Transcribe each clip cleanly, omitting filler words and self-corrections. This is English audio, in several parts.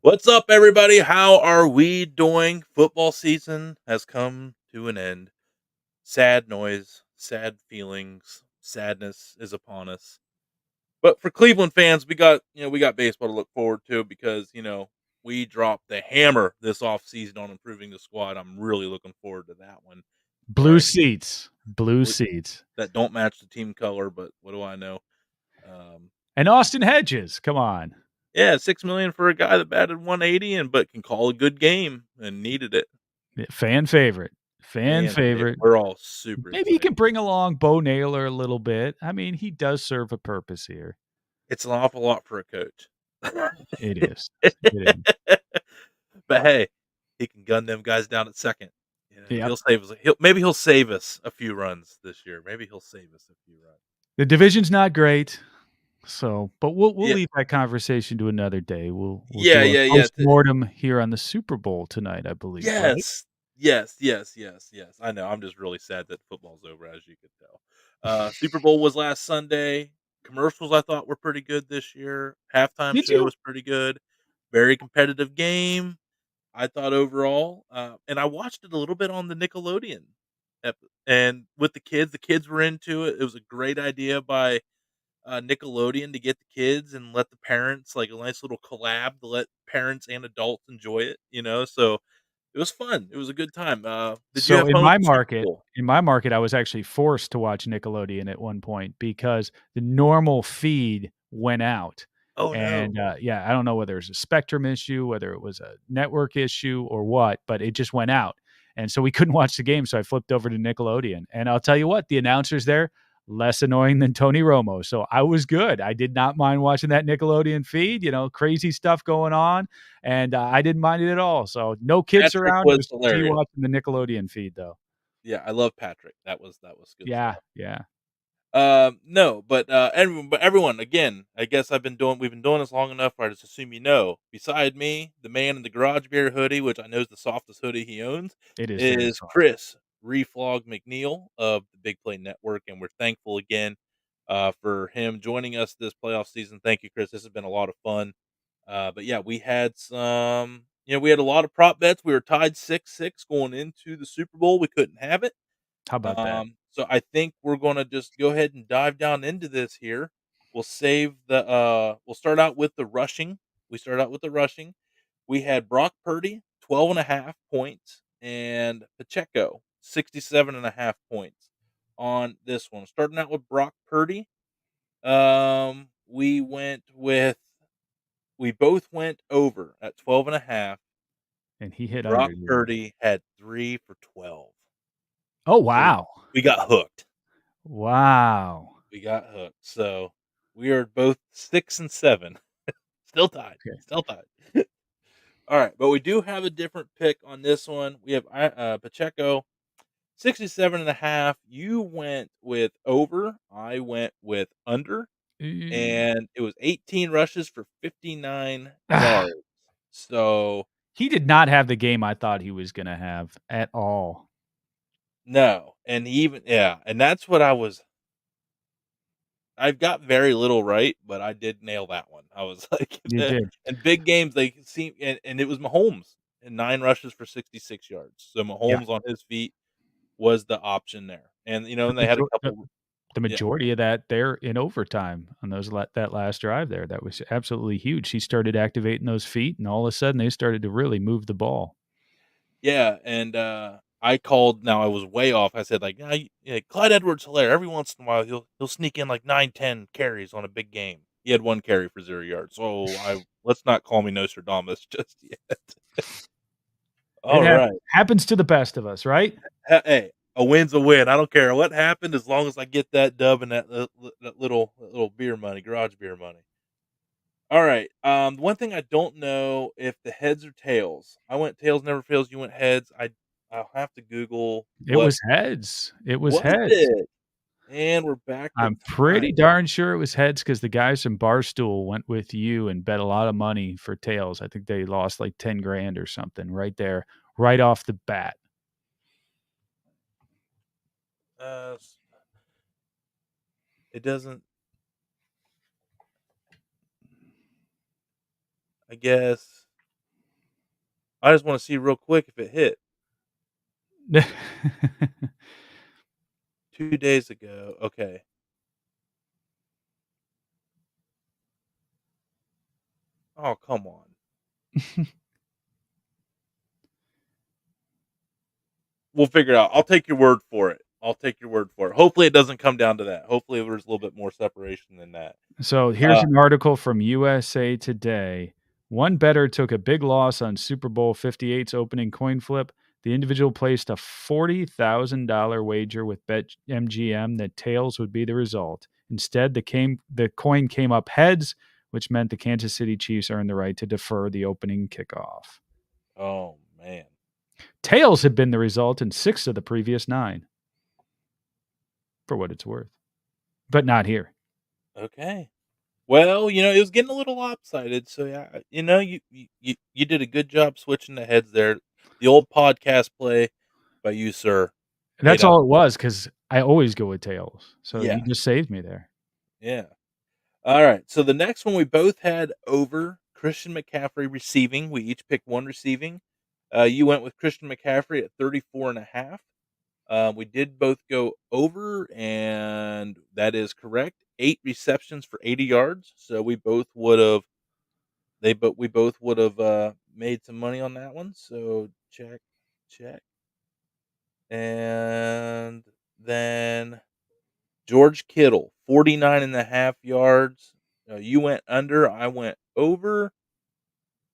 What's up, everybody? How are we doing? Football season has come to an end. Sad noise, sad feelings, sadness is upon us. But for Cleveland fans, we got baseball to look forward to because, we dropped the hammer this offseason on improving the squad. I'm really looking forward to that one. Blue seats. Blue We- seats. that don't match the team color, but what do I know? Um, And Austin Hedges, come on. yeah, 6 million for a guy that batted 180 but can call a good game and needed it. Fan favorite. Fan And favorite. we're all super Maybe he excited. can bring along Bo Naylor a little bit. I mean, he does serve a purpose here. It's an awful lot for a coach. It is. It is. But hey, he can gun them guys down at second. Yep. He'll save us. Maybe he'll save us a few runs this year. Maybe he'll save us a few runs. The division's not great. So, but we'll Yeah. leave that conversation to another day. We'll Yeah, do a yeah, yeah. post-mortem here on the Super Bowl tonight, I believe, right? Yes. I know. I'm just really sad that football's over, as you could tell. Super Bowl was last Sunday. Commercials I thought were pretty good this year. Halftime Did show you? was pretty good. Very competitive game. I thought overall, and I watched it a little bit on the Nickelodeon, and with the kids were into it. It was a great idea by Nickelodeon to get the kids and let the parents, like a nice little collab to let parents and adults enjoy it. So it was fun. It was a good time. Did you So have fun with the Super in Bowl? my market, I was actually forced to watch Nickelodeon at one point because the normal feed went out. Oh no! And, yeah, I don't know whether it was a spectrum issue, whether it was a network issue or what, but it just went out. And so we couldn't watch the game, so I flipped over to Nickelodeon. And I'll tell you what, the announcers there, less annoying than Tony Romo. So I was good. I did not mind watching that Nickelodeon feed, crazy stuff going on, and I didn't mind it at all. So no kids Patrick around, was just me hilarious. watching the Nickelodeon feed, though. Yeah, I love Patrick. That was good Yeah, stuff. yeah. No, but everyone, again, I guess we've been doing this long enough where I just assume beside me, the man in the garage beer hoodie, which I know is the softest hoodie he owns, It is very is soft. Chris Reflog McNeil of the Big Play Network, and we're thankful again for him joining us this playoff season. Thank you, Chris. This has been a lot of fun. But yeah, we had a lot of prop bets. We were tied 6-6 going into the Super Bowl. We couldn't have it. How about that? So I think we're gonna just go ahead and dive down into this here. We'll start out with the rushing. We start out with the rushing. We had Brock Purdy, 12.5 points, and Pacheco, 67.5 points on this one. Starting out with Brock Purdy, we both went over at 12.5. And he hit under Brock here. Purdy had 3 for 12. Oh, So wow. we got hooked. Wow. We got hooked. So we are both 6 and 7. Still tied. Okay. Still tied. All right, but we do have a different pick on this one. We have Pacheco, 67.5. You went with over. I went with under, and it was 18 rushes for 59 Ah, yards. So he did not have the game I thought he was gonna have at all. no, and and that's what I've got very little right, but I did nail that one. I was like, You did. in big games, they seem, and it was Mahomes and 9 rushes for 66 yards. So Yeah. Mahomes on his feet was the option there, and The and they had a the couple, the yeah, majority of that there in overtime on that last drive there, that was absolutely huge. He started activating those feet, and all of a sudden, they started to really move the ball. yeah, and I called. Now I was way off. I said like, yeah, Clyde Edwards-Helaire. Every once in a while, he'll sneak in like 9, 10 carries on a big game. He had 1 carry for 0 yards. So let's not call me Nostradamus just yet. It All right. happens to the best of us, right? Hey, a win's a win. I don't care what happened as long as I get that dub and that little beer money, garage beer money. All right. One thing I don't know if the heads or tails. I went tails never fails. You went heads. I'll have to Google It was heads. It was was heads. it. And we're back to I'm time. pretty darn sure it was heads because the guys from Barstool went with you and bet a lot of money for tails. I think they lost like 10 grand or something right there, right off the bat. Uh, it doesn't. I guess. I just wanna see real quick if it hit. 2 days ago. Okay. Oh, come on. We'll figure it out. I'll take your word for it. I'll take your word for it. Hopefully, it doesn't come down to that. Hopefully, there's a little bit more separation than that. So here's Uh, an article from USA Today. One bettor took a big loss on Super Bowl 58's opening coin flip. The individual placed a $40,000 wager with BetMGM that tails would be the result. Instead, the coin came up heads, which meant the Kansas City Chiefs earned the right to defer the opening kickoff. oh, man. Tails had been the result in 6 of the previous 9, for what it's worth, but not here. Okay. Well, it was getting a little lopsided, so, yeah, you did a good job switching the heads there. The old podcast play by you, sir, paid That's out. all it was because I always go with tails. So you Yeah, just saved me there. yeah. Alright, so the next one we both had over Christian McCaffrey receiving. We each picked 1 receiving. You went with Christian McCaffrey at 34.5. We did both go over, and that is correct. 8 receptions for 80 yards. So we both would have made some money on that one. So check, check. And then George Kittle, 49.5 yards. You went under, I went over,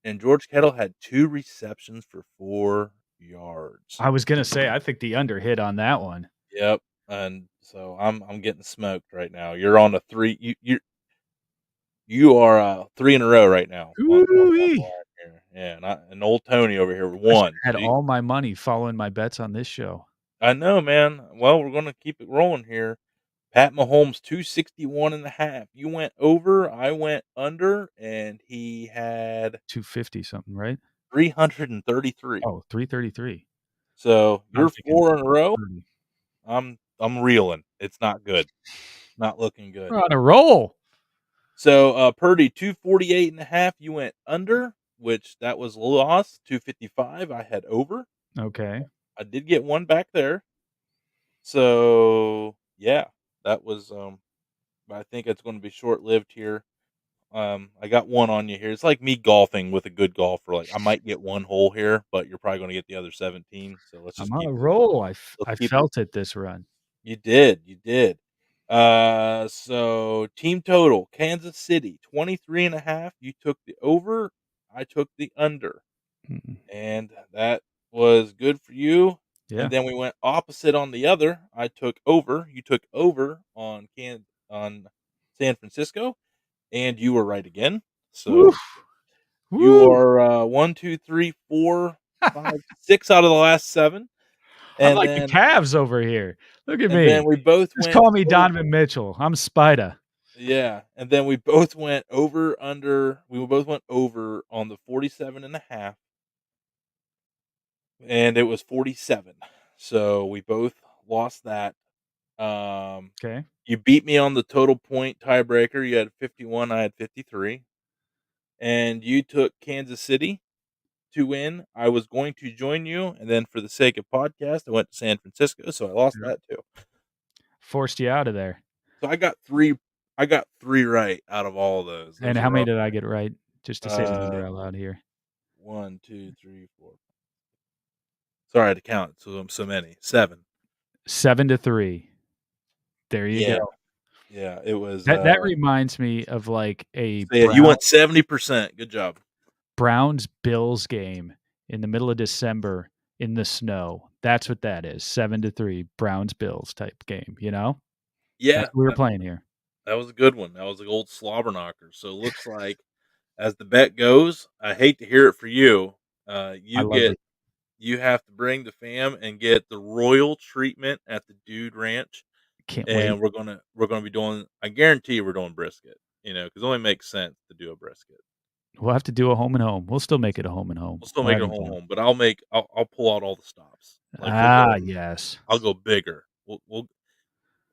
and George Kittle had 2 receptions for 4 yards. I was gonna say, I think the under hit on that one. Yep, and so I'm getting smoked right now. You're on a 3 you are, 3 in a row right now on that Ooh-wee. line here. Yeah, and old Tony over here with I should 1. have had See? all my money following my bets on this show. I know, man. Well, we're gonna keep it rolling here. Pat Mahomes, 261.5. You went over, I went under, and he had 250 something, right? 333. Oh, 333. So, I'm you're thinking 4 in a row. 30. I'm reeling. It's not good. Not looking good. We're on a roll. So, Purdy, 248.5. You went under, which that was a loss. 255, I had over. Okay. I did get 1 back there. So, yeah, that was, I think it's gonna be short-lived here. I got 1 on you here. It's like me golfing with a good golfer. Like, I might get 1 hole here, but you're probably gonna get the other 17. So let's I'm just on keep a it. roll. Let's I keep it. felt it this run. You did. You did. So team total: Kansas City 23.5. You took the over. I took the under, Mm, and that was good for you. And yeah. then we went opposite on the other. I took over. You took over on San Francisco, and you were right again. Woo. So you Woo. are 1, 2, 3, 4, 5, 6 out of the last 7, I'm and like the then Cavs over here. Look at and then me. we both Just went call me over. Donovan Mitchell. I'm Spida. Yeah, and then we both went over under. We both went over on the 47.5, and it was 47. So we both lost that. Um, Okay. you beat me on the total point tiebreaker. You had 51, I had 53, and you took Kansas City to win. I was going to join you, and then for the sake of podcast, I went to San Francisco, so I lost Yep. that too. Forced you out of there. So I got 3. I got 3 right out of all of those. And Those how are many rough. did I get right? Just to say the Uh, number out loud here. 1, 2, 3, 4. Sorry, I had to count. So many. 7. 7-3. There you Yeah, go. yeah. It was. That reminds me of like a So yeah, you went 70%. Good job. Browns Bills game in the middle of December in the snow. That's what that is. 7-3 Browns Bills type game, you know? That's Yeah, what we were playing here. that was a good one. That was a old slobber knocker. So it looks like as the bet goes, I hate to hear it for you. I love it. You have to bring the fam and get the royal treatment at the Dude Ranch, Can't wait. and we're gonna be doing. I guarantee you, we're doing brisket. Because it only makes sense to do a brisket. We'll have to do a home and home. We'll still make it a home and home. We'll still We'll make have it you home down. home, but I'll pull out all the stops. Like Ah, yes. I'll go bigger. We'll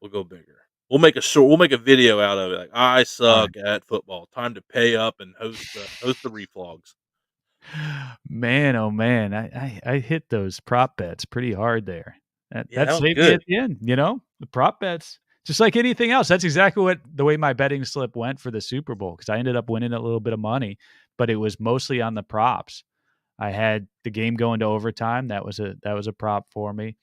go bigger. We'll make a video out of it. Like I All right. suck at football. Time to pay up and host the reflogs. Man, oh man, I hit those prop bets pretty hard there. Yeah, That that was saved me good. at the end, the prop bets. Just like anything else, that's exactly what the way my betting slip went for the Super Bowl because I ended up winning a little bit of money, but it was mostly on the props. I had the game going to overtime. That was a prop for me.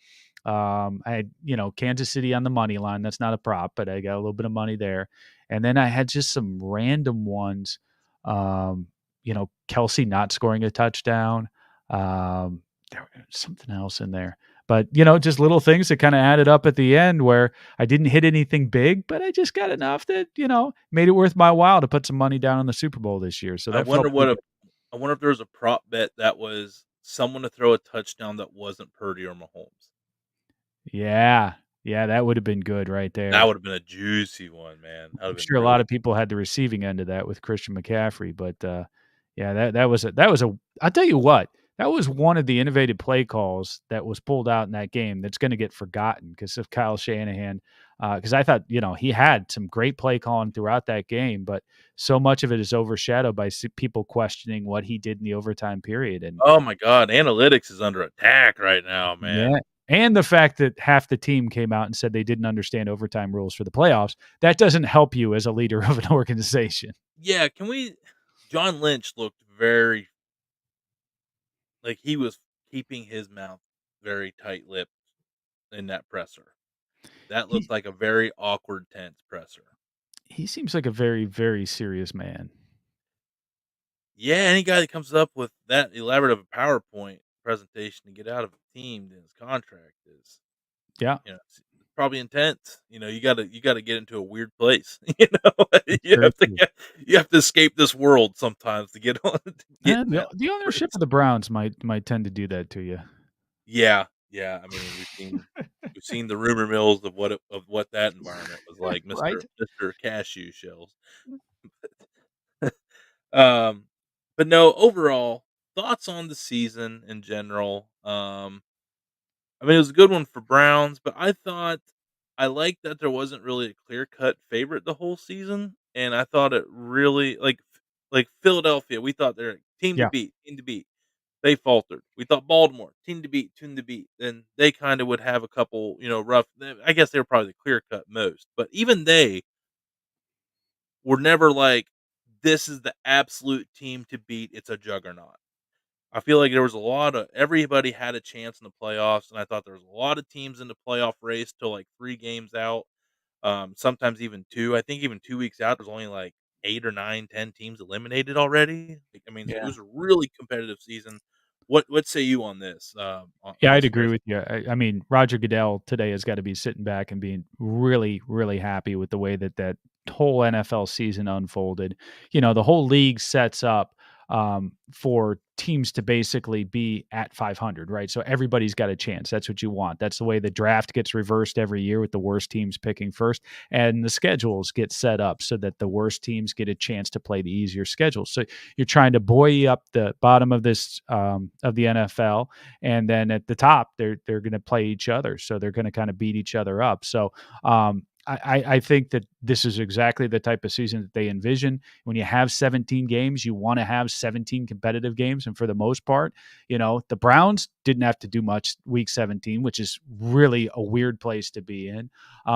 I had, Kansas City on the money line. That's not a prop, but I got a little bit of money there. And then I had just some random ones. Um, Kelsey not scoring a touchdown. There was something else in there. But, just little things that kind of added up at the end where I didn't hit anything big, but I just got enough that, made it worth my while to put some money down on the Super Bowl this year. So I that wonder felt pretty what a good. I wonder if there was a prop bet that was someone to throw a touchdown that wasn't Purdy or Mahomes. Yeah. Yeah, that would have been good right That there. would have been a juicy one, man. That I'm would have been sure a lot really of people had the receiving end of that with Christian McCaffrey, but, yeah, that was a I'll tell you what, that was one of the innovative play calls that was pulled out in that game that's gonna get forgotten because of Kyle Shanahan, because I thought, he had some great play calling throughout that game, but so much of it is overshadowed by people questioning what he did in the overtime period, and Oh my god, analytics is under attack right now, man. yeah, and the fact that half the team came out and said they didn't understand overtime rules for the playoffs, that doesn't help you as a leader of an organization. Yeah, can we John Lynch looked very like he was keeping his mouth very tight-lipped in that presser. That He looked like a very awkward, tense presser. he seems like a very, very serious man. Yeah, any guy that comes up with that elaborate of a PowerPoint presentation to get out of a team in his contract is, Yeah, it's probably intense. You gotta get into a weird place. that's You very have to true. get you have to escape this world sometimes to get on to get Eh, in the that the ownership place. of the Browns might tend to do that to you. Yeah, yeah. I mean, we've seen the rumor mills of what that environment was like, Right? Mister Cashew shells. Um, but no, overall thoughts on the season in general. I mean, it was a good one for Browns, but I liked that there wasn't really a clear cut favorite the whole season, and I thought it really like Philadelphia. We thought they're a team to Yeah. beat, team to beat. They faltered. We thought Baltimore, team to beat. Then they kind of would have a couple, rough. I guess they were probably the clear cut most, but even they were never like, this is the absolute team to beat. It's a juggernaut. I feel like there was a lot of everybody had a chance in the playoffs, and I thought there was a lot of teams in the playoff race till like 3 games out, sometimes even 2. I think even 2 weeks out, there's only like 8 or 9, 10 teams eliminated already. Like, I mean, so it Yeah. was a really competitive season. What say you on this, on Yeah, I'd this agree stretch? with you. I mean, Roger Goodell today has got to be sitting back and being really, really happy with the way that whole NFL season unfolded. The whole league sets up for teams to basically be at 500, right? So everybody's got a chance. That's what you want. That's the way the draft gets reversed every year with the worst teams picking first, and the schedules get set up so that the worst teams get a chance to play the easier schedules. So you're trying to buoy up the bottom of this of the NFL, and then at the top they're going to play each other, so they're going to kind of beat each other up. So I think that this is exactly the type of season that they envision. When you have 17 games, you want to have 17 competitive games, and for the most part, the Browns didn't have to do much week 17, which is really a weird place to be in.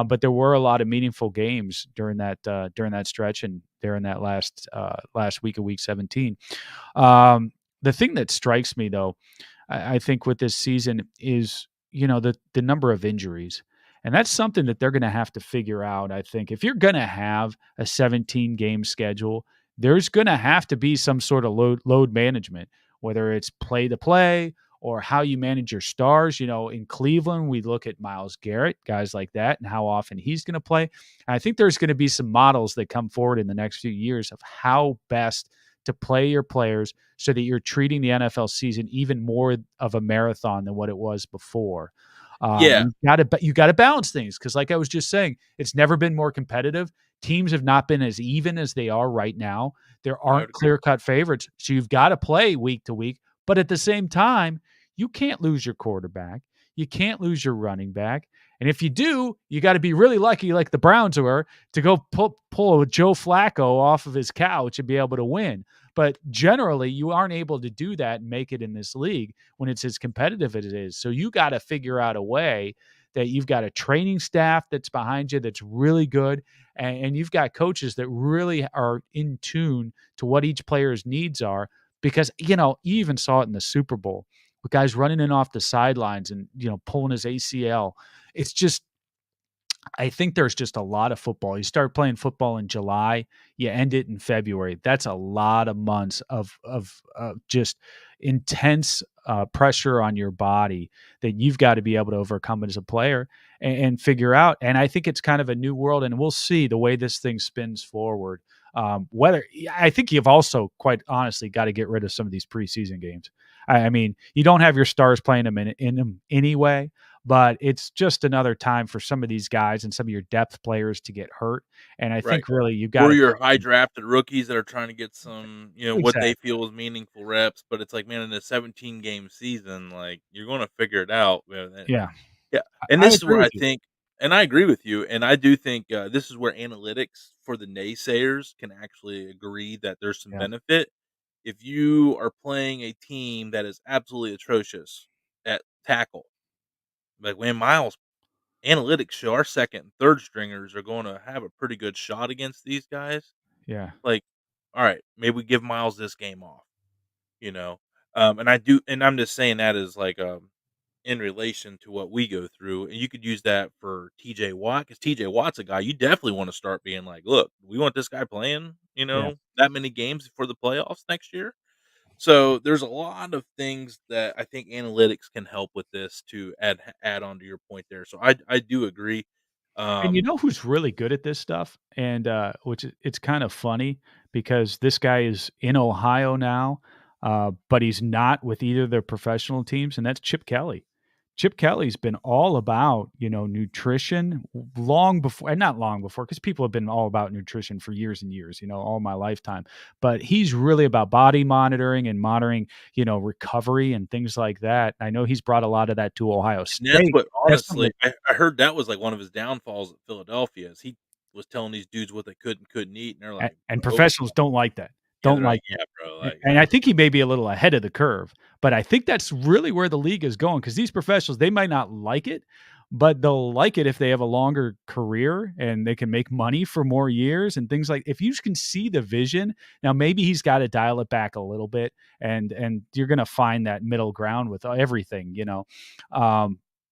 But there were a lot of meaningful games during that stretch and during that last week of week 17. The thing that strikes me though, I think with this season is the number of injuries, and that's something that they're going to have to figure out. I think if you're going to have a 17 game schedule, there's going to have to be some sort of load management, whether it's play to play or how you manage your stars. In Cleveland, we look at Miles Garrett, guys like that, and how often he's going to play. And I think there's going to be some models that come forward in the next few years of how best to play your players so that you're treating the NFL season even more of a marathon than what it was before. Yeah, You got to balance things because, like I was just saying, it's never been more competitive. Teams have not been as even as they are right now. There I would aren't agree. clear cut favorites, so you've got to play week to week. But at the same time, you can't lose your quarterback. You can't lose your running back. And if you do, you got to be really lucky, like the Browns were, to go pull a Joe Flacco off of his couch and be able to win. But generally, you aren't able to do that and make it in this league when it's as competitive as it is. So you got to figure out a way that you've got a training staff that's behind you that's really good, and you've got coaches that really are in tune to what each player's needs are. Because you even saw it in the Super Bowl with guys running in off the sidelines and pulling his ACL. It's just I think there's just a lot of football. You start playing football in July, you end it in February. That's a lot of months of just intense pressure on your body that you've got to be able to overcome as a player and figure out. And I think it's kind of a new world, and we'll see the way this thing spins forward. Whether I think you've also, quite honestly, got to get rid of some of these preseason games. I mean, you don't have your stars playing them in them anyway, but it's just another time for some of these guys and some of your depth players to get hurt. And I Right. think really you got Or to your go high drafted rookies that are trying to get some, what they exactly. feel is meaningful reps, but it's like, man, in a 17-game season, like, you're gonna figure it out, man, and Yeah, yeah, and I this is agree where I with you. think and I agree with you, and I do think, this is where analytics for the naysayers can actually agree that there's some Yeah, benefit. If you are playing a team that is absolutely atrocious at tackle, like, when Miles analytics show our 2nd and 3rd stringers are gonna have a pretty good shot against these guys. yeah, Like, all right, maybe we give Miles this game off, you know? And I'm just saying that as like, in relation to what we go through, and you could use that for TJ Watt, because TJ Watt's a guy you definitely want to start being like, look, we want this guy playing, yeah. that many games for the playoffs next year. So there's a lot of things that I think analytics can help with this to add on to your point there. So I do agree. And you Um, know who's really good at this stuff? And, it's kind of funny because this guy is in Ohio now, but he's not with either of their professional teams, and that's Chip Kelly. Chip Kelly's been all about, nutrition long before, and not long before, because people have been all about nutrition for years and years, all my lifetime. But he's really about body monitoring and monitoring, recovery and things like that. I know he's brought a lot of that to Ohio And that's State. what That's something honestly, that I heard that was, like, one of his downfalls at Philadelphia is he was telling these dudes what they could and couldn't eat, and they're like, and "Bro." professionals don't like that. Yeah, Don't they're like, like that. "Yeah, bro," A like, and I think he may be a little ahead of the curve, but I think that's really where the league is going because these professionals, they might not like it, but they'll like it if they have a longer career and they can make money for more years and things like if you can see the vision, now maybe he's gotta dial it back a little bit and you're gonna find that middle ground with everything,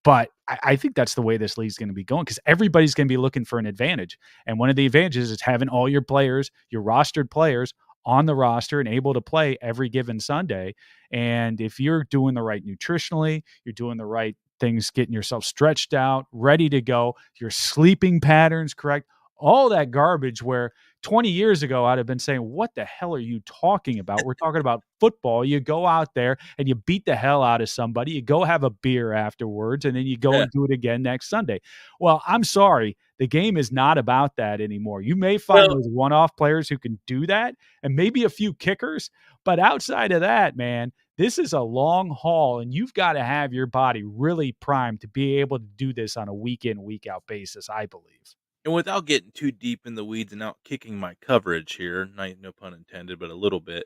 but I think that's the way this league's gonna be going because everybody's gonna be looking for an advantage, and one of the advantages is having all your players, your rostered players on the roster and able to play every given Sunday. And if you're doing the right nutritionally, you're doing the right things, getting yourself stretched out, ready to go, your sleeping patterns correct, all that garbage where 20 years ago I'd have been saying, what the hell are you talking about? We're talking about football. You go out there and you beat the hell out of somebody, you go have a beer afterwards, and then you go yeah. and do it again next Sunday. Well, I'm sorry. The game is not about that anymore. You may find Well, those one off players who can do that and maybe a few kickers. But outside of that, man, this is a long haul, and you've got to have your body really primed to be able to do this on a week in, week out basis, I believe. and without getting too deep in the weeds and out kicking my coverage here, no pun intended, but a little bit,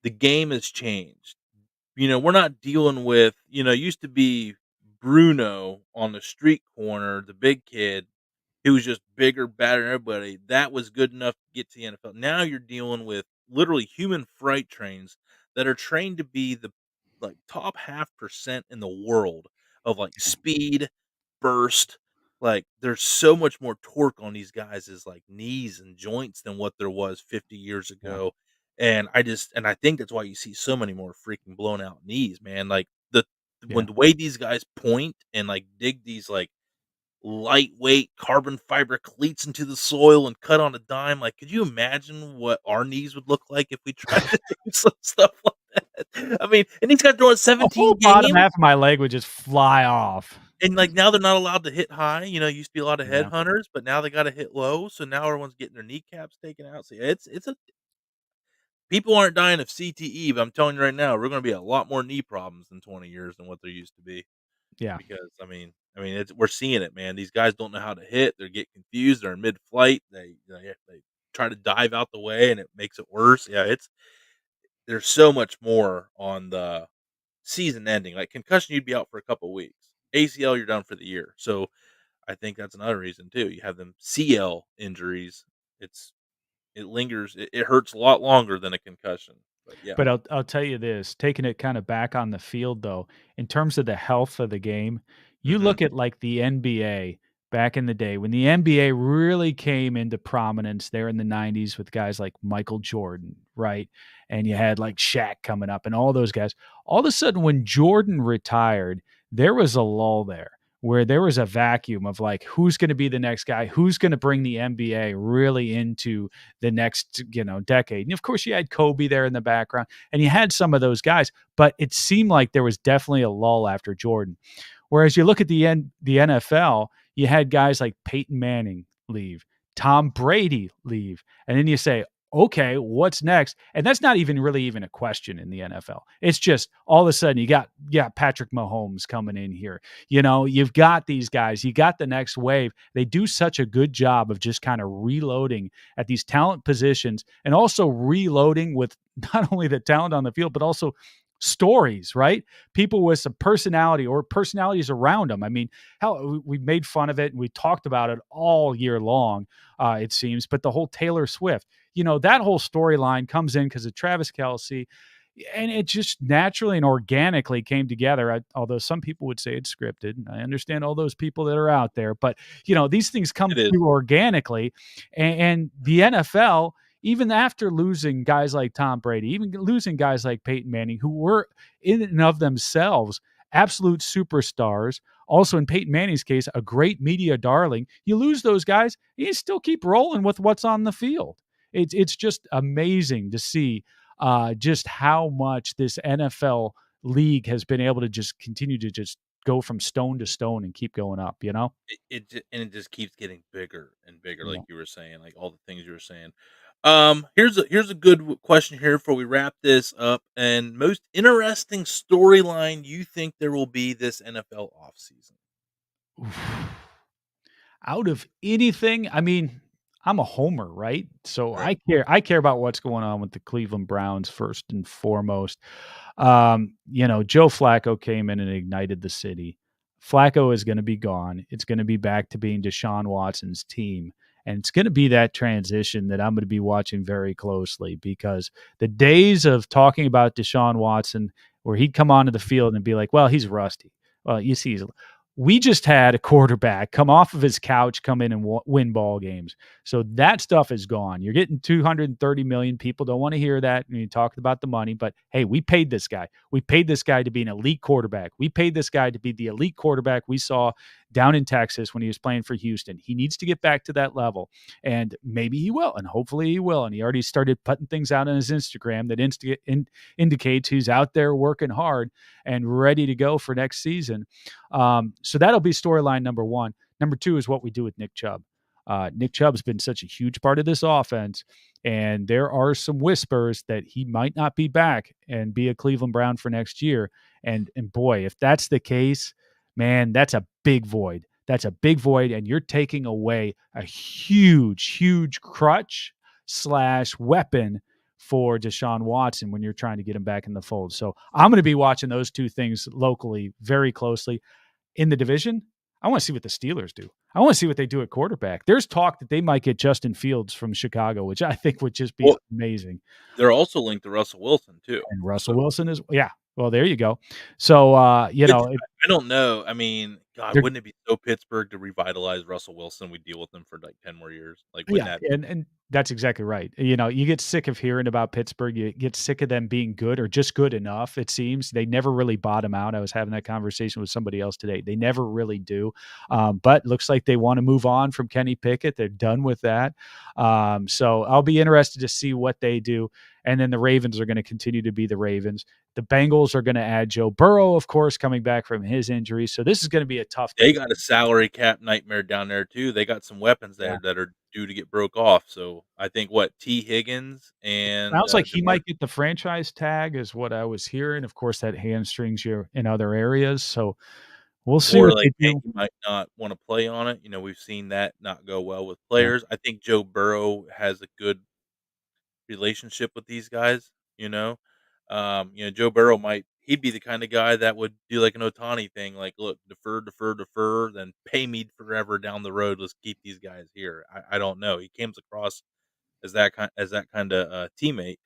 the game has changed. We're not dealing with, it used to be Bruno on the street corner, the big kid. He was just bigger, badder than everybody. That was good enough to get to the NFL. Now you're dealing with literally human freight trains that are trained to be the like top half percent in the world of like speed, burst. Like there's so much more torque on these guys' like knees and joints than what there was 50 years Yeah. ago. And I think that's why you see so many more freaking blown out knees, man. Like when Yeah. the way these guys point and like dig these like lightweight carbon fiber cleats into the soil and cut on a dime. Like, could you imagine what our knees would look like if we tried to do some stuff like that? I mean, and these guys throwing The whole 17 bottom games, half of my leg would just fly off. and like now they're not allowed to hit high. Used to be a lot of Yeah. headhunters, but now they got to hit low. So now everyone's getting their kneecaps taken out. So yeah, it's a people aren't dying of CTE, but I'm telling you right now, we're going to be a lot more knee problems in 20 years than what there used to be. Yeah. Because it's we're seeing it, man. These guys don't know how to hit. They get confused. They're in mid-flight. They try to dive out the way, and it makes it worse. Yeah, there's so much more on the season ending. Like concussion, you'd be out for a couple weeks. ACL, you're done for the year. So I think that's another reason too. You have them CL injuries. It's it lingers. It hurts a lot longer than a concussion. But yeah. But I'll tell you this, taking it kinda back on the field though, in terms of the health of the game, you Mhm. look at, like, the NBA back in the day, when the NBA really came into prominence there in the '90s with guys like Michael Jordan, right? And you had, like, Shaq coming up and all those guys. All of a sudden, when Jordan retired, there was a lull there, where there was a vacuum of, like, who's gonna be the next guy? Who's gonna bring the NBA really into the next, decade. And of course, you had Kobe there in the background, and you had some of those guys, but it seemed like there was definitely a lull after Jordan. Whereas you look at the NFL, you had guys like Peyton Manning leave, Tom Brady leave, and then you say, okay, what's next? And that's not even really even a question in the NFL. It's just all of a sudden you got Patrick Mahomes coming in here. You've got these guys, you got the next wave. They do such a good job of just kind of reloading at these talent positions and also reloading with not only the talent on the field, but also stories, right? People with some personality or personalities around them. I mean, how we made fun of it and we talked about it all year long, it seems. But the whole Taylor Swift, that whole storyline comes in because of Travis Kelsey, and it just naturally and organically came together. Although some people would say it's scripted, and I understand all those people that are out there, but these things come It is. through organically, and the NFL, even after losing guys like Tom Brady, even losing guys like Peyton Manning, who were in and of themselves absolute superstars. Also, in Peyton Manning's case, a great media darling. You lose those guys, you still keep rolling with what's on the field. It's just amazing to see just how much this NFL league has been able to just continue to just go from stone to stone and keep going up. It just keeps getting bigger and bigger, Yeah. like you were saying, like all the things you were saying. Here's a good question here before we wrap this up. And most interesting storyline you think there will be this NFL offseason? Out of anything, I mean, I'm a homer, right? So Right. I care about what's going on with the Cleveland Browns first and foremost. Joe Flacco came in and ignited the city. Flacco is going to be gone. It's going to be back to being Deshaun Watson's team. And it's going to be that transition that I'm going to be watching very closely, because the days of talking about Deshaun Watson, where he'd come onto the field and be like, well, he's rusty. Well, you see, we just had a quarterback come off of his couch, come in and win ball games. So that stuff is gone. You're getting 230 million. People don't want to hear that. And you talked about the money, but hey, we paid this guy. We paid this guy to be an elite quarterback. We paid this guy to be the elite quarterback we saw down in Texas when he was playing for Houston. He needs to get back to that level, and maybe he will, and hopefully he will. And he already started putting things out on his Instagram that indicates he's out there working hard and ready to go for next season. So that'll be storyline number one. Number two is what we do with Nick Chubb. Nick Chubb's been such a huge part of this offense, and there are some whispers that he might not be back and be a Cleveland Brown for next year. And boy, if that's the case, man, that's a big void. That's a big void, and you're taking away a huge, huge crutch slash weapon for Deshaun Watson when you're trying to get him back in the fold. So I'm going to be watching those two things locally very closely. In the division, I want to see what the Steelers do. I want to see what they do at quarterback. There's talk that they might get Justin Fields from Chicago, which I think would just be Well, amazing. they're also linked to Russell Wilson too. And Russell So Wilson is, yeah. Well, there you go. So which I don't know. I mean, God, they're wouldn't it be so Pittsburgh to revitalize Russell Wilson? We deal with him for like 10 more years. Like, wouldn't Yeah, that and that's exactly right. You get sick of hearing about Pittsburgh. You get sick of them being good or just good enough, it seems. They never really bottom out. I was having that conversation with somebody else today. They never really do. But looks like they want to move on from Kenny Pickett. They're done with that. So I'll be interested to see what they do. And then the Ravens are going to continue to be the Ravens. The Bengals are going to add Joe Burrow, of course, coming back from his injury. So this is going to be a tough they division. got a salary cap nightmare down there too. They got some weapons Yeah. there that are due to get broke off. So I think what T. Higgins It and sounds like he Demar might get the franchise tag is what I was hearing. Of course, that hamstrings you in other areas, so we'll see or what like they hey, do. he might not want to play on it. We've seen that not go well with Yeah. players. I think Joe Burrow has a good relationship with these guys. Joe Burrow he'd be the kind of guy that would do like an Otani thing, like, "Look, defer, defer, defer, then pay me forever down the road. Let's keep these guys here." I don't know. He comes across as that kinda, teammate.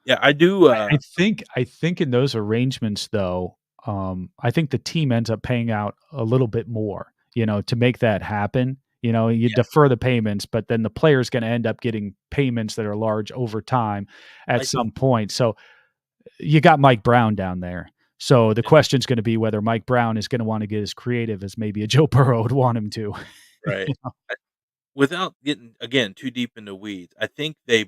Yeah, I do, I think in those arrangements though, I think the team ends up paying out a little bit more, to make that happen. You yeah, defer the payments, but then the player's going to end up getting payments that are large over time at I some point. So you got Mike Brown down there. So the yeah, question's going to be whether Mike Brown is going to want to get as creative as maybe a Joe Burrow would want him to. right. I Without getting, again, too deep into weeds, I think they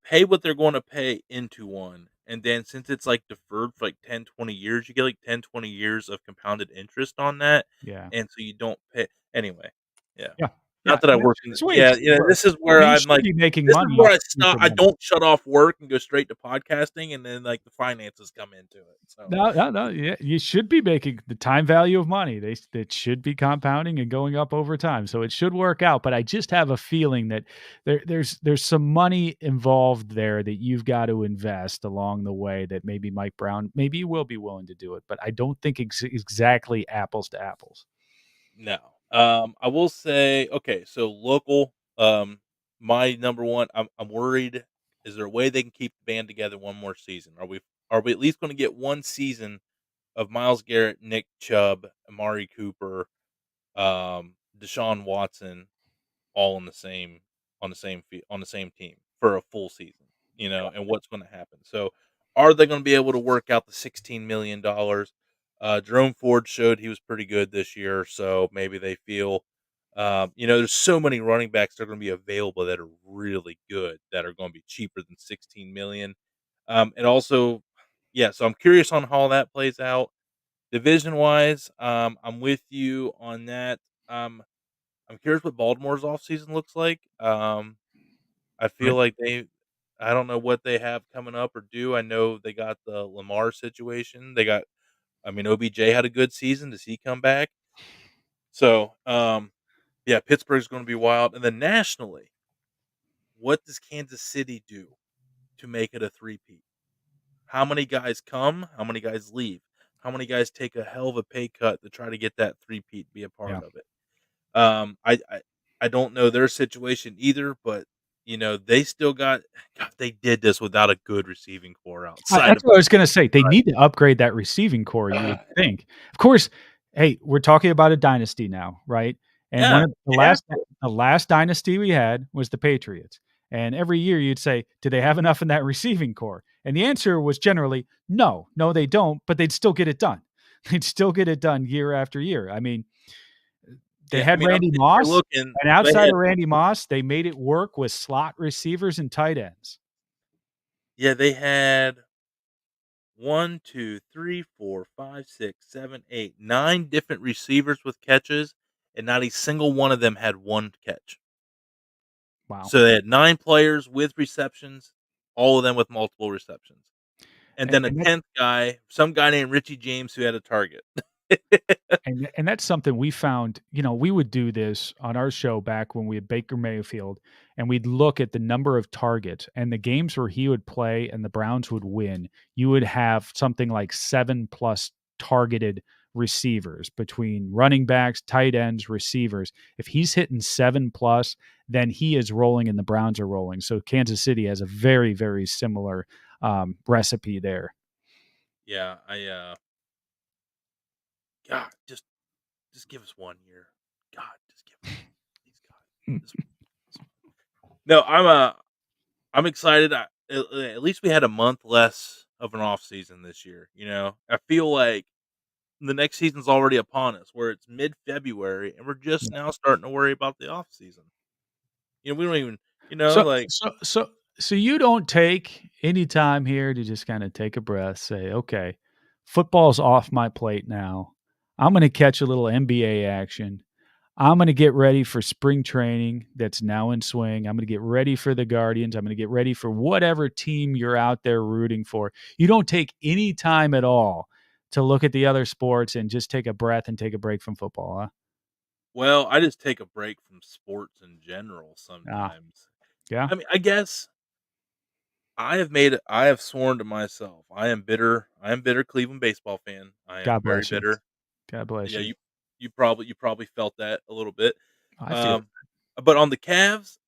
pay what they're gonna pay into one, and then since it's, like, deferred for, like, 10, 20 years, you get, like, 10, 20 years of compounded interest on that, Yeah. and so you don't pay anyway, yeah. Yeah. Yeah. Not that I And work in that's the way it yeah, should work. this is I where mean, you I'm, should like be making this is money where off I of stop. I incremental. don't shut off work and go straight to podcasting, and then, like, the finances come into it, so No, no, no. Yeah, you should be making the time value of money. It should be compounding and going up over time. So it should work out. But I just have a feeling that there's some money involved there that you've got to invest along the way. That maybe Mike Brown maybe you will be willing to do it, but I don't think exactly apples to apples. no. I will say, okay, so local, my number one, I'm worried. Is there a way they can keep the band together one more season? Are we at least going to get one season of Miles Garrett, Nick Chubb, Amari Cooper, Deshaun Watson, all on the same team for a full season, and what's going to happen? So, are they going to be able to work out the $16 million? Jerome Ford showed he was pretty good this year, so maybe they feel, there's so many running backs that are going to be available that are really good that are going to be cheaper than 16 million. And also, yeah, so I'm curious on how that plays out division wise. I'm with you on that. Um, I'm curious what Baltimore's offseason looks like. I feel Right. like I don't know what they have coming up or do. I know they got the Lamar situation. I mean, OBJ had a good season. Does he come back? So, yeah, Pittsburgh's going to be wild. And then nationally, what does Kansas City do to make it a three-peat? How many guys come? How many guys leave? How many guys take a hell of a pay cut to try to get that three-peat, be a Yeah. part of it? I don't know their situation either, but they still got. God, they did this without a good receiving core outside That's of. what I was gonna say. They need to upgrade that receiving core, you would think. Of course, hey, we're talking about a dynasty now, right? And one Yeah, of you have to. the last dynasty we had was the Patriots. And every year you'd say, "Do they have enough in that receiving core?" And the answer was generally, "No, no, they don't," but they'd still get it done. They'd still get it done year after year. I mean, they Yeah, I had mean, I'm Randy sitting here Moss, looking. and They outside had of Randy Moss, they made it work with slot receivers and tight ends. they had 1, 2, 3, 4, 5, 6, 7, 8, 9 different receivers with catches, and not a single one of them had one catch. Wow. So they had 9 players with receptions, all of them with multiple receptions. And then a And 10th guy, some guy named Richie James who had a target. And that's something we found, we would do this on our show back when we had Baker Mayfield, and we'd look at the number of targets and the games where he would play and the Browns would win. You would have something like 7 plus targeted receivers between running backs, tight ends, receivers. If he's hitting 7 plus, then he is rolling and the Browns are rolling. So Kansas City has a very, very similar recipe there. Yeah, God, just give us 1 year. God, just give us 1. Please, God. Just this one. No, I'm excited. At least we had a month less of an off season this year, I feel like the next season's already upon us, where it's mid-February, and we're just now starting to worry about the off season. We don't even, So like so so so you don't take any time here to just kinda take a breath, say, "Okay, football's off my plate now. I'm gonna catch a little NBA action. I'm gonna get ready for spring training that's now in swing. I'm gonna get ready for the Guardians. I'm gonna get ready for whatever team you're out there rooting for." You don't take any time at all to look at the other sports and just take a breath and take a break from football, huh? well, I just take a break from sports in general Ah, sometimes. yeah. I mean, I guess I have sworn to myself, I am bitter Cleveland baseball fan. I am God very bless you. bitter. God bless Yeah, you. you probably felt that a little bit. I feel. Um, but on the Cavs,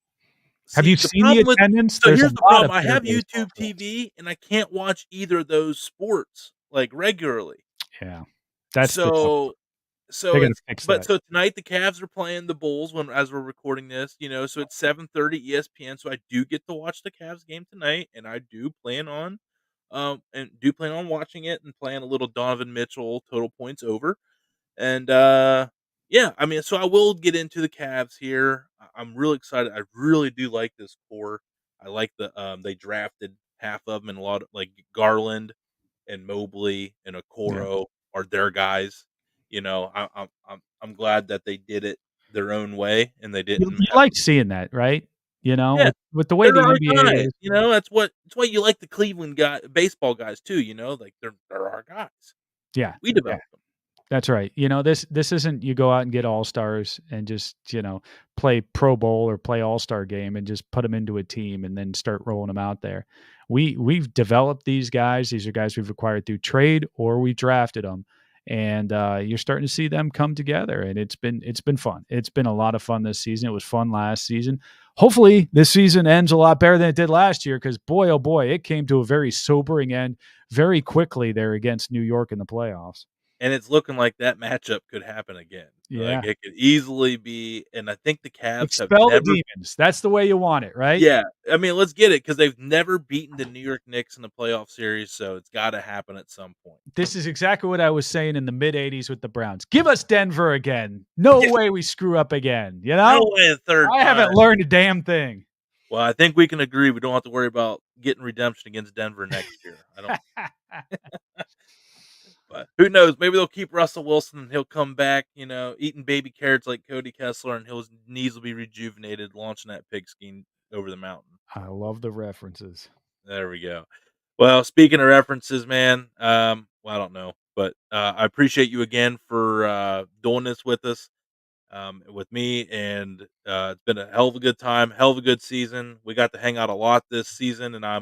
Have you see, the seen the problem with attendance? so There's a here's the lot of problem, I bitter have baseball YouTube fans. TV, and I can't watch either of those sports, like, regularly. Yeah. That's the tough So part. They gotta it's fix but that. so tonight the Cavs are playing the Bulls as we're recording this, so it's 7:30 ESPN, so I do get to watch the Cavs game tonight, and I do plan on watching it and playing a little Donovan Mitchell total points over. And, yeah, I mean, so I will get into the Cavs here. I'm really excited. I really do like this core. I like they drafted half of them, and a lot of like Garland and Mobley and Yeah. Okoro are their guys. I'm glad that they did it their own way and they didn't You have. like seeing that, right? Yeah, With the way they're the our NBA guys. is. That's why you like the Cleveland baseball guys too. Like they're our guys. Yeah. We Yeah. developed them. That's right. This isn't you go out and get all-stars and just, play Pro Bowl or play All-Star game and just put them into a team and then start rolling them out there. We've developed these guys. These are guys we've acquired through trade or we drafted them. And you're starting to see them come together, and it's been fun. It's been a lot of fun this season. It was fun last season. Hopefully, this season ends a lot better than it did last year because boy, oh boy, it came to a very sobering end very quickly there against New York in the playoffs. And it's looking like that matchup could happen again. Like, Yeah. it could easily be, and I think the Cavs have Expel the never. demons. That's the way you want it, right? Yeah, I mean, let's get it because 'cause they've never beaten the New York Knicks in the playoff series, so it's gotta happen at some point. This is exactly what I was saying in the mid 80s with the Browns. Give us Denver again. No Yeah, way we screw up again. no way a third I haven't time. learned a damn thing. Well, I think we can agree we don't have to worry about getting redemption against Denver next year. I don't, but who knows? Maybe they'll keep Russell Wilson and he'll come back, eating baby carrots like Cody Kessler, and his knees will be rejuvenated, launching that pigskin over the mountain. I love the references. There we go. Well, speaking of references, man, well, I don't know, but I appreciate you again for doing this with us, with me, and it's been a hell of a good time, hell of a good season. We got to hang out a lot this season, and I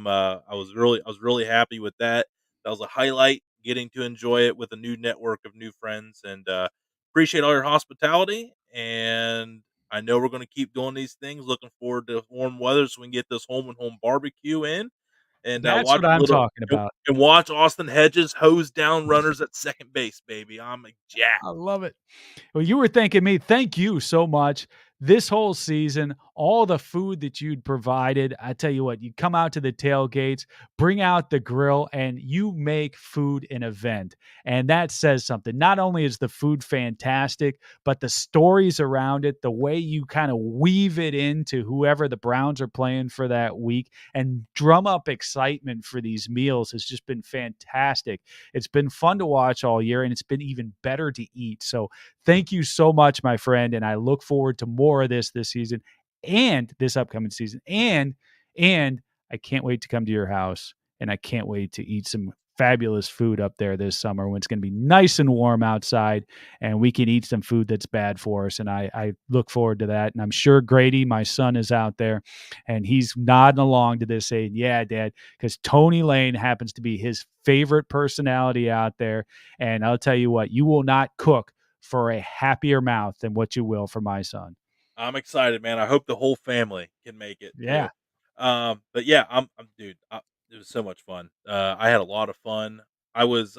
was really happy with that. That was a highlight, getting to enjoy it with a new network of new friends, and appreciate all your hospitality. And I know we're going to keep doing these things. Looking forward to warm weather so we can get this home and home barbecue in and That's watch what a I'm little talking about. and watch Austin Hedges hose down runners at second base, baby. I'm jacked. I love it. Well, you were thanking me. Thank you so much. This whole season, all the food that you'd provided, I tell you what, you come out to the tailgates, bring out the grill, and you make food an event. And that says something. Not only is the food fantastic, but the stories around it, the way you kind of weave it into whoever the Browns are playing for that week and drum up excitement for these meals has just been fantastic. It's been fun to watch all year, and it's been even better to eat. So, thank you so much, my friend, and I look forward to more of this season and this upcoming season. And I can't wait to come to your house, and I can't wait to eat some fabulous food up there this summer when it's going to be nice and warm outside and we can eat some food that's bad for us. And I look forward to that. And I'm sure Grady, my son, is out there and he's nodding along to this saying, yeah, Dad, because Tony Lane happens to be his favorite personality out there. And I'll tell you what, you will not cook for a happier mouth than what you will for my son. I'm excited, man. I hope the whole family can make it too. Yeah. But yeah, dude. It was so much fun. I had a lot of fun. I was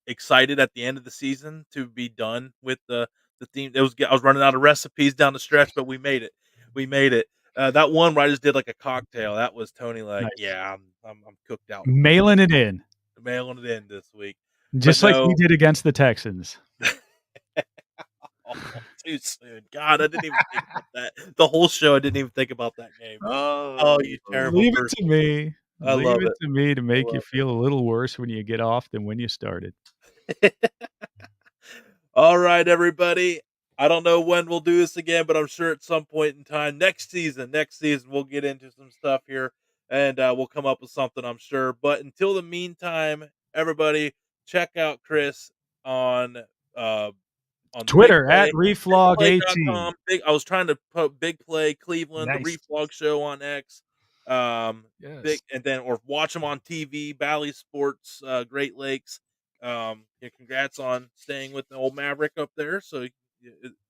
excited at the end of the season to be done with the team. I was running out of recipes down the stretch, but we made it. We made it. That one where I just did like a cocktail. That was Tony. Like, Nice. yeah, I'm cooked out for the Mailing it in, mailing it in this week. But just like we no, did against the Texans. oh, too soon. God, I didn't even think about that. The whole show, I didn't even think about that game. Oh, Oh, you terrible leave it person. to me. I Leave love it it. to me to I make you love feel a little worse when you get off than when you started. it. All right, everybody. I don't know when we'll do this again, but I'm sure at some point in time next season we'll get into some stuff here and we'll come up with something, I'm sure. But until the meantime, everybody, check out Chris on uh on the Big Twitter at Play, Reflog 18. bigplay.com. I was trying to put Big Play Cleveland, the Nice. Reflog show on X. Yes. Big and then or watch them on TV, Bally Sports, Great Lakes. Yeah, congrats on staying with the old Maverick up there. So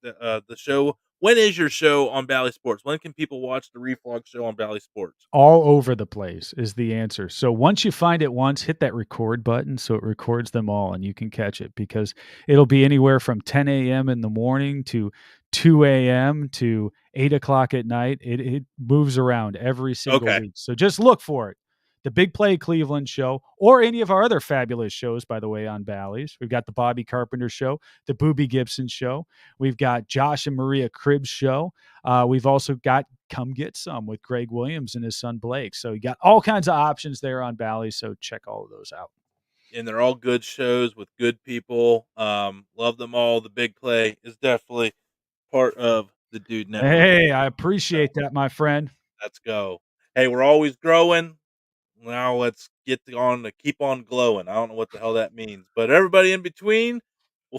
the show. When is your show on Bally Sports? When can people watch the Reflog show on Bally Sports? All over the place is the answer. So once you find it once, hit that record button so it records them all and you can catch it because it'll be anywhere from 10 a.m. in the morning to 2 a.m. to 8 o'clock at night. It moves around every single Okay, week. So just look for it. The Big Play Cleveland show, or any of our other fabulous shows, by the way, on Bally's. We've got the Bobby Carpenter show, the Booby Gibson show. We've got Josh and Maria Cribbs show. We've also got Come Get Some with Greg Williams and his son Blake. So you got all kinds of options there on Bally. So check all of those out. and they're all good shows with good people. Love them all. The Big Play is definitely part of the Dude Network. Hey, I So appreciate that, my friend. let's go. Hey, we're always growing. Now let's get on to keep on glowing. I don't know what the hell that means, but everybody in between,